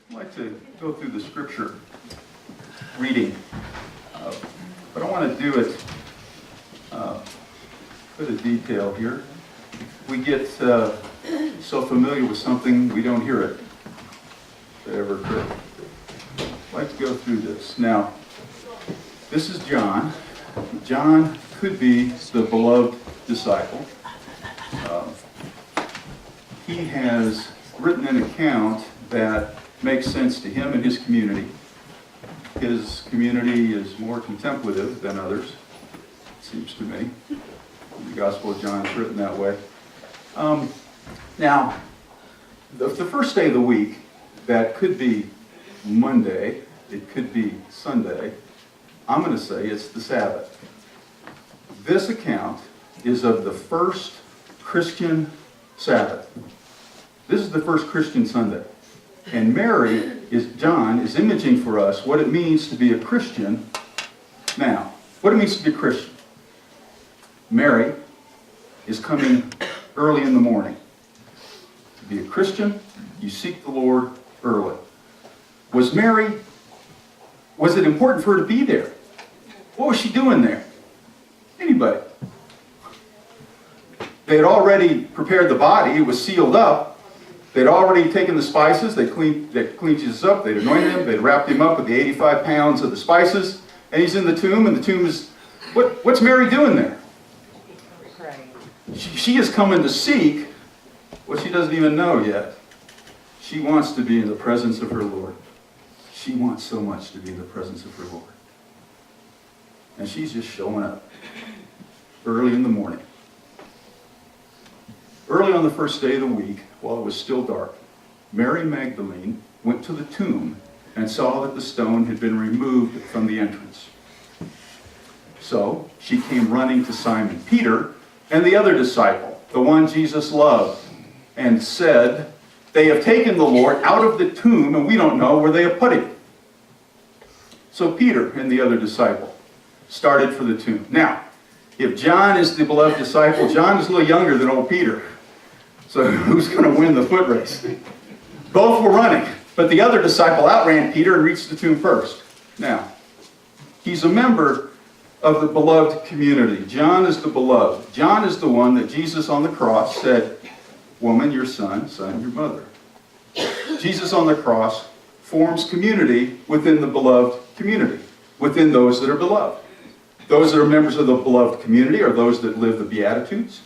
I'd like to go through the scripture reading, but I want to do it with a detail here. We get so familiar with something we don't hear it, if it ever could. I'd like to go through this. Now, this is John. John could be the beloved disciple. He has written an account that makes sense to him and his community. His community is more contemplative than others, it seems to me. The Gospel of John is written that way. Now, the first day of the week, that could be Monday, it could be Sunday, I'm going to say it's the Sabbath. This account is of the first Christian Sabbath. This is the first Christian Sunday. And John is imaging for us what it means to be a Christian now. What it means to be a Christian. Mary is coming early in the morning. To be a Christian, you seek the Lord early. Was it important for her to be there? What was she doing there? Anybody? They had already prepared the body. It was sealed up. They'd already taken the spices. They'd cleaned Jesus up. They'd anointed him. They'd wrapped him up with the 85 pounds of the spices. And he's in the tomb, and the tomb is... What's Mary doing there? She is coming to seek what she doesn't even know yet. She wants to be in the presence of her Lord. She wants so much to be in the presence of her Lord. And she's just showing up early in the morning. Early on the first day of the week, while it was still dark, Mary Magdalene went to the tomb and saw that the stone had been removed from the entrance. So she came running to Simon Peter and the other disciple, the one Jesus loved, and said, "They have taken the Lord out of the tomb, and we don't know where they have put him." So Peter and the other disciple started for the tomb. Now, if John is the beloved disciple, John is a little younger than old Peter. So who's going to win the foot race? Both were running, but the other disciple outran Peter and reached the tomb first. Now, he's a member of the beloved community. John is the beloved. John is the one that Jesus on the cross said, "Woman, your son, son, your mother." Jesus on the cross forms community within the beloved community, within those that are beloved. Those that are members of the beloved community are those that live the Beatitudes.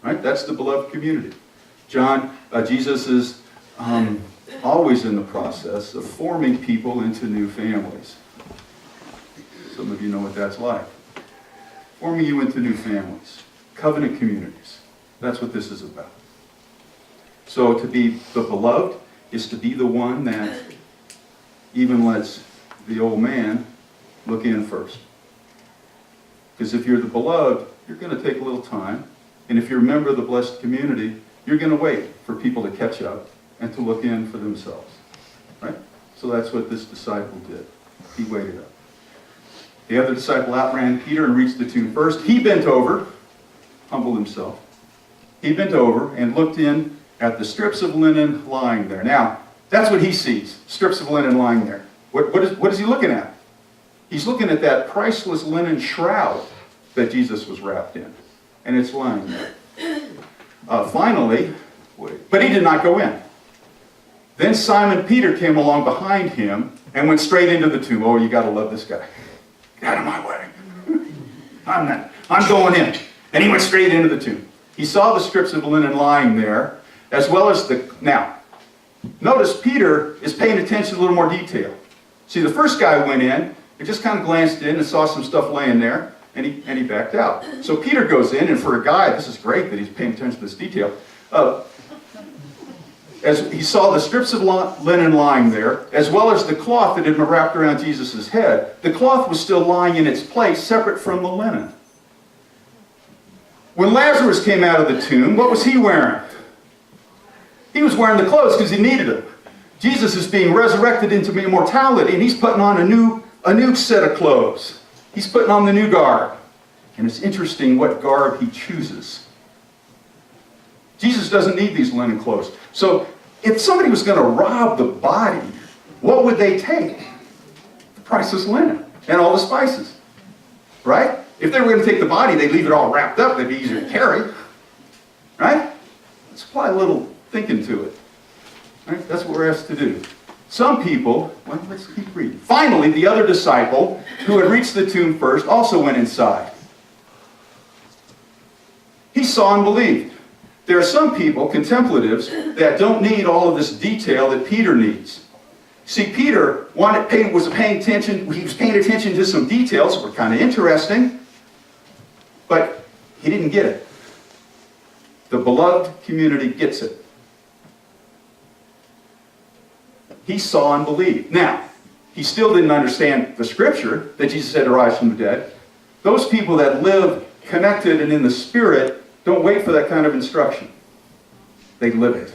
Right? That's the beloved community. Jesus is always in the process of forming people into new families. Some of you know what that's like. Forming you into new families. Covenant communities. That's what this is about. So to be the beloved is to be the one that even lets the old man look in first. Because if you're the beloved, you're going to take a little time. And if you're a member of the blessed community, you're going to wait for people to catch up and to look in for themselves. Right? So that's what this disciple did. He waited up. The other disciple outran Peter and reached the tomb first. He bent over, humbled himself. He bent over and looked in at the strips of linen lying there. Now, that's what he sees, strips of linen lying there. What is he looking at? He's looking at that priceless linen shroud that Jesus was wrapped in. And it's lying there. Finally, but he did not go in. Then Simon Peter came along behind him and went straight into the tomb. Oh, you got to love this guy. Get out of my way. I'm going in. And he went straight into the tomb. He saw the strips of linen lying there, as well as Now, notice Peter is paying attention to a little more detail. See, the first guy went in and just kind of glanced in and saw some stuff laying there, and he backed out. So Peter goes in, and for a guy, this is great that he's paying attention to this detail. As he saw the strips of linen lying there, as well as the cloth that had been wrapped around Jesus' head, the cloth was still lying in its place, separate from the linen. When Lazarus came out of the tomb, what was he wearing? He was wearing the clothes because he needed them. Jesus is being resurrected into immortality, and he's putting on a new set of clothes. He's putting on the new garb. And it's interesting what garb he chooses. Jesus doesn't need these linen clothes. So If somebody was going to rob the body, what would they take? The priceless linen and all the spices, right? If they were going to take the body, they'd leave it all wrapped up. It'd be easier to carry, right? Let's apply a little thinking to it. Right? That's what we're asked to do. Some people, well, let's keep reading. Finally, the other disciple, who had reached the tomb first, also went inside. He saw and believed. There are some people, contemplatives, that don't need all of this detail that Peter needs. See, Peter was paying attention to some details that were kind of interesting, but he didn't get it. The beloved community gets it. He saw and believed. Now, he still didn't understand the scripture that Jesus said to rise from the dead. Those people that live connected and in the Spirit don't wait for that kind of instruction. They live it.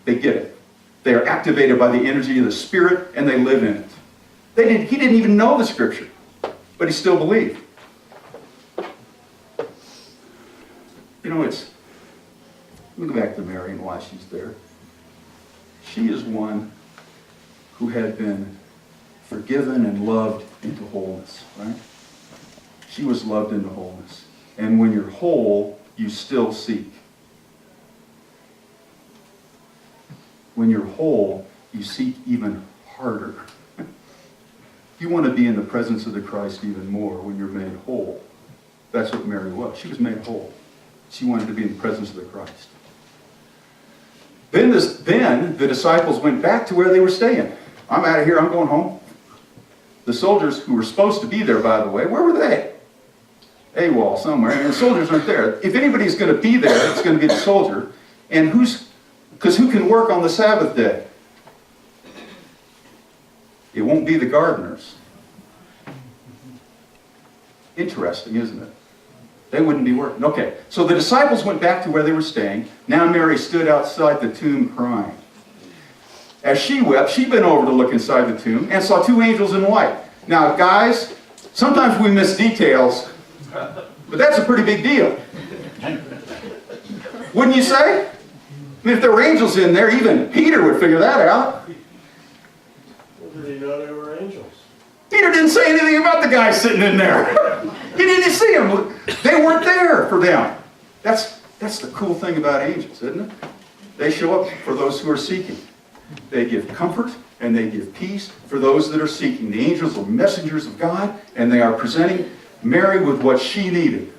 They get it. They are activated by the energy of the Spirit, and they live in it. He didn't even know the scripture, but he still believed. You know, let me go back to Mary and why she's there. She is one who had been forgiven and loved into wholeness, right? She was loved into wholeness. And when you're whole, you still seek. When you're whole, you seek even harder. You want to be in the presence of the Christ even more when you're made whole. That's what Mary was. She was made whole. She wanted to be in the presence of the Christ. Then the disciples went back to where they were staying. I'm out of here. I'm going home. The soldiers who were supposed to be there, by the way, where were they? AWOL somewhere. And the soldiers aren't there. If anybody's going to be there, it's going to be the soldier. And because who can work on the Sabbath day? It won't be the gardeners. Interesting, isn't it? They wouldn't be working. Okay, so the disciples went back to where they were staying. Now Mary stood outside the tomb crying. As she wept, she bent over to look inside the tomb and saw two angels in white. Now, guys, sometimes we miss details, but that's a pretty big deal. Wouldn't you say? I mean, if there were angels in there, even Peter would figure that out. Well, did he know they were angels? Peter didn't say anything about the guy sitting in there. He didn't see them. They weren't there for them. That's the cool thing about angels, isn't it? They show up for those who are seeking. They give comfort and they give peace for those that are seeking. The angels are messengers of God, and they are presenting Mary with what she needed.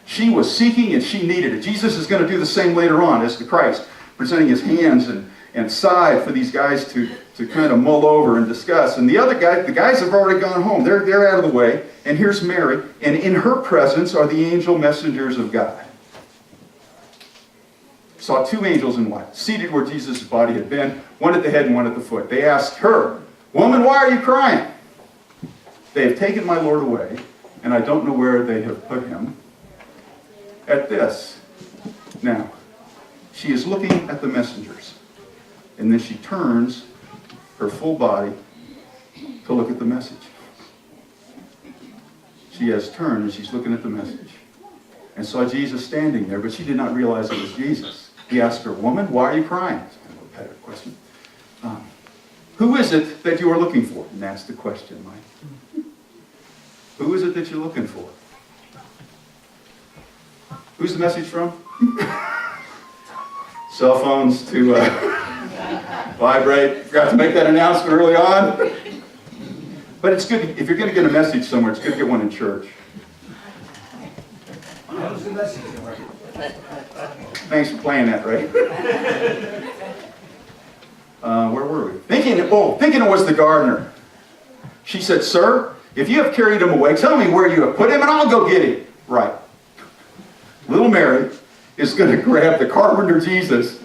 She was seeking and she needed it. Jesus is going to do the same later on as the Christ, presenting his hands and side for these guys to kind of mull over and discuss. And the guys have already gone home. They're out of the way. And here's Mary, and in her presence are the angel messengers of God. Saw two angels in white, seated where Jesus' body had been, one at the head and one at the foot. They asked her, "Woman, why are you crying?" "They have taken my Lord away, and I don't know where they have put him." At this, now, she is looking at the messengers, and then she turns her full body to look at the message. She has turned and she's looking at the message and saw Jesus standing there, but she did not realize it was Jesus. He asked her, "Woman, why are you crying?" It's kind of a repetitive question. Who is it that you are looking for? And that's the question, Mike. Who is it that you're looking for? Who's the message from? Cell phones to vibrate. Forgot to make that announcement early on. But it's good, if you're going to get a message somewhere, it's good to get one in church. How's the message work? Thanks for playing that, right? Where were we? Thinking it was the gardener. She said, "Sir, if you have carried him away, tell me where you have put him and I'll go get him." Right. Little Mary is going to grab the carpenter Jesus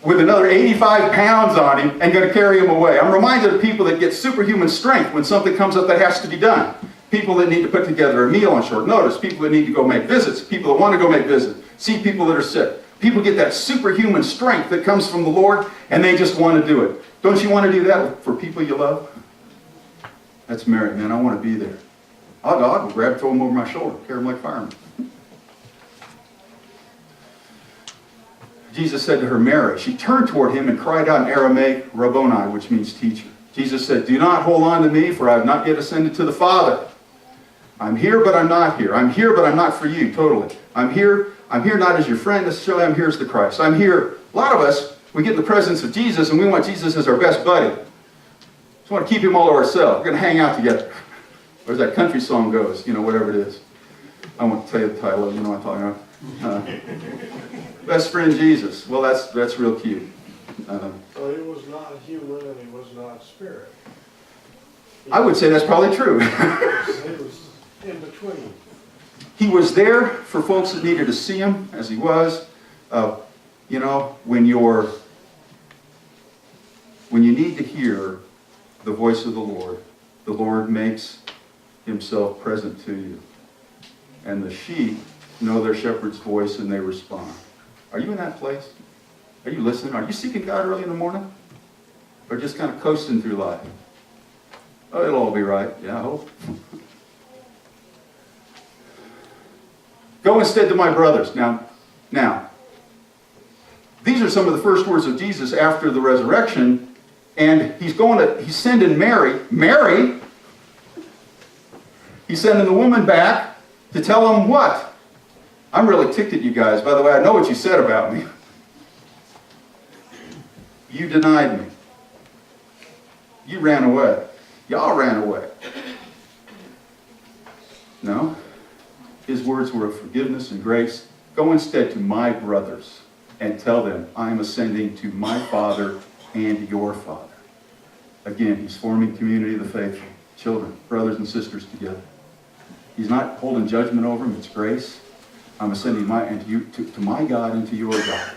with another 85 pounds on him and going to carry him away. I'm reminded of people that get superhuman strength when something comes up that has to be done. People that need to put together a meal on short notice. People that need to go make visits. People that want to go make visits. See people that are sick. People get that superhuman strength that comes from the Lord, and they just want to do it. Don't you want to do that for people you love? That's Mary, man. I want to be there. I'll go grab, throw him over my shoulder, carry him like firemen. Jesus said to her, Mary. She turned toward him and cried out in Aramaic, Rabboni, which means teacher. Jesus said, do not hold on to me, for I have not yet ascended to the Father. I'm here, but I'm not here. I'm here, but I'm not for you, totally. I'm here not as your friend necessarily. I'm here as the Christ. I'm here. A lot of us, we get in the presence of Jesus, and we want Jesus as our best buddy. Just want to keep him all to ourselves. We're going to hang out together. Or as that country song goes, whatever it is. I won't tell you the title of it, you know what I'm talking about. Best friend Jesus. Well, that's real cute. So he was not human and he was not spirit. I would say that's probably true. He was in between. He was there for folks that needed to see him as he was. When you need to hear the voice of the Lord makes himself present to you. And the sheep know their shepherd's voice and they respond. Are you in that place? Are you listening? Are you seeking God early in the morning? Or just kind of coasting through life? Oh, it'll all be right. Yeah, I hope. Go instead to my brothers. Now, these are some of the first words of Jesus after the resurrection, and he's sending Mary. He's sending the woman back to tell them what? I'm really ticked at you guys. By the way, I know what you said about me. You denied me. You ran away. Y'all ran away. No. His words were of forgiveness and grace. Go instead to my brothers and tell them, I am ascending to my Father and your Father. Again, he's forming community of the faithful, children, brothers and sisters together. He's not holding judgment over them, it's grace. I'm ascending to my God and to your God.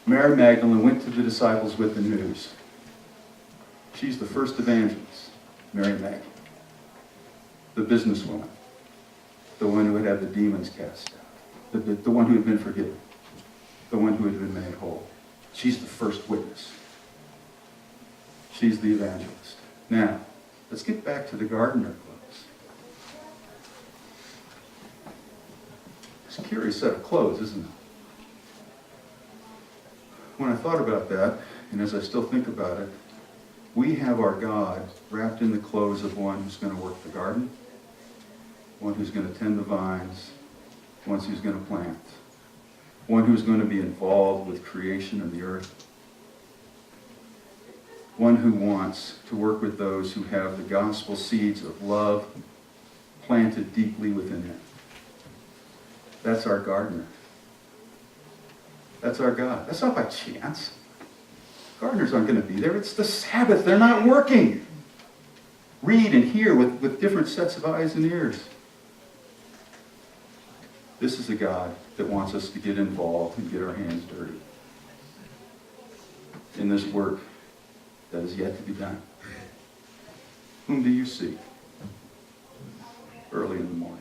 Mary Magdalene went to the disciples with the news. She's the first evangelist, Mary Magdalene. The businesswoman. The one who had had the demons cast out. The one who had been forgiven. The one who had been made whole. She's the first witness. She's the evangelist. Now, let's get back to the Gardner clothes. It's a curious set of clothes, isn't it? When I thought about that, and as I still think about it, we have our God wrapped in the clothes of one who's going to work the garden, one who's going to tend the vines, one who's going to plant, one who's going to be involved with creation of the earth, one who wants to work with those who have the gospel seeds of love planted deeply within him. That's our gardener. That's our God. That's not by chance. Gardeners aren't going to be there. It's the Sabbath. They're not working. Read and hear with different sets of eyes and ears. This is a God that wants us to get involved and get our hands dirty in this work that is yet to be done. Whom do you seek early in the morning?